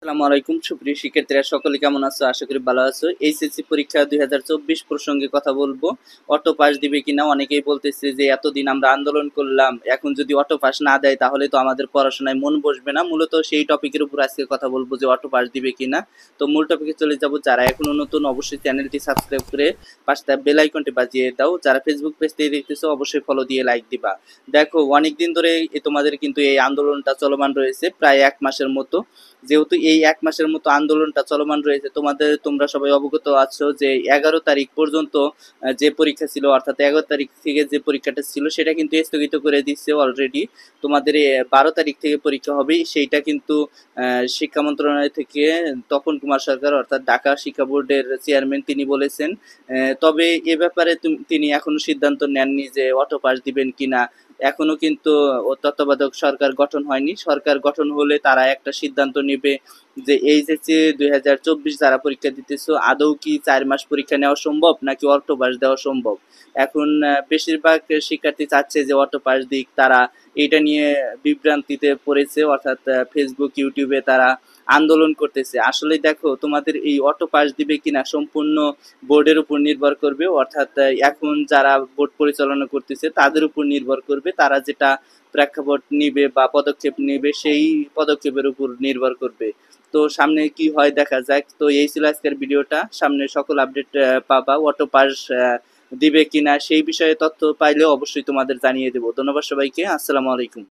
আসসালামু আলাইকুম সুপ্রিয় শিক্ষার্থীরা সকলে কেমন আছো? আশা করি ভালো আছো। এইচএসসি পরীক্ষা 2024 প্রসঙ্গে কথা বলবো। অটো পাস দিবে কিনা? অনেকেই বলতেছে যে এতদিন আমরা আন্দোলন করলাম, এখন যদি অটো পাস না দেয় তাহলে তো আমাদের পড়াশোনায় মন বসবে না। মূলত সেই টপিকের উপর আজকে কথা বলবো যে অটো পাস দিবে কিনা। তো মূল টপিকে চলে যাব। যারা এখনো নতুন অবশ্যই চ্যানেলটি সাবস্ক্রাইব করে পাশে বেল আইকনটি বাজিয়ে দাও। যারা ফেসবুক পেজ থেকে দেখতেছো অবশ্যই ফলো দিয়ে লাইক দিবা। দেখো অনেকদিন ধরে তোমাদের কিন্তু এই আন্দোলনটা চলমান রয়েছে প্রায় 1 মাসের মতো। যেহেতু এই 1 মাসের মতো আন্দোলনটা চলমান রয়েছে, তোমরা সবাই অবগত আছো যে 11 তারিখ পর্যন্ত যে পরীক্ষা ছিল, অর্থাৎ 11 তারিখ থেকে যে পরীক্ষাটা ছিল সেটা কিন্তু স্থগিত করে দিচ্ছে অলরেডি। তোমাদের 12 তারিখ থেকে পরীক্ষা হবে, সেইটা কিন্তু শিক্ষা মন্ত্রণালয় থেকে তপন কুমার সরকার অর্থাৎ ঢাকা শিক্ষা বোর্ডের চেয়ারম্যান তিনি বলেছেন। তবে এ ব্যাপারে তিনি এখনো সিদ্ধান্ত নেননি যে অটো পাস দিবেন কিনা। এখনো কিন্তু তত্ত্বাবধায়ক সরকার গঠন হয়নি। সরকার গঠন হলে তারা একটা সিদ্ধান্ত নেবে যে এইচএসসি 2024 যারা পরীক্ষা দিতেছো আদৌ কি 4 মাস পরীক্ষা নেওয়া সম্ভব নাকি অটো পাস দেওয়া সম্ভব। এখন বেশিরভাগ শিক্ষার্থী চাচ্ছে যে অটো পাস দিক। তারা এটা নিয়ে বিভ্রান্তিতে পড়েছে, অর্থাৎ ফেসবুক ইউটিউবে তারা আন্দোলন করতেছে। আসলে দেখো তোমাদের এই অটো পাস দিবে কিনা সম্পূর্ণ বোর্ডের উপর নির্ভর করবে, অর্থাৎ এখন যারা বোর্ড পরিচালনা করতেছে তাদের উপর নির্ভর করবে। তারা যেটা প্রেক্ষাপট নিবে বা পদক্ষেপ নিবে সেই পদক্ষেপের উপর নির্ভর করবে। তো সামনে কি হয় দেখা যাক। তো এই ছিল আজকের ভিডিওটা। সামনে সকল আপডেট পাবা। অটো পাস দিবে কিনা সেই বিষয়ে তথ্য পাইলেও অবশ্যই তোমাদের জানিয়ে দেবো। ধন্যবাদ সবাইকে। আসসালামু আলাইকুম।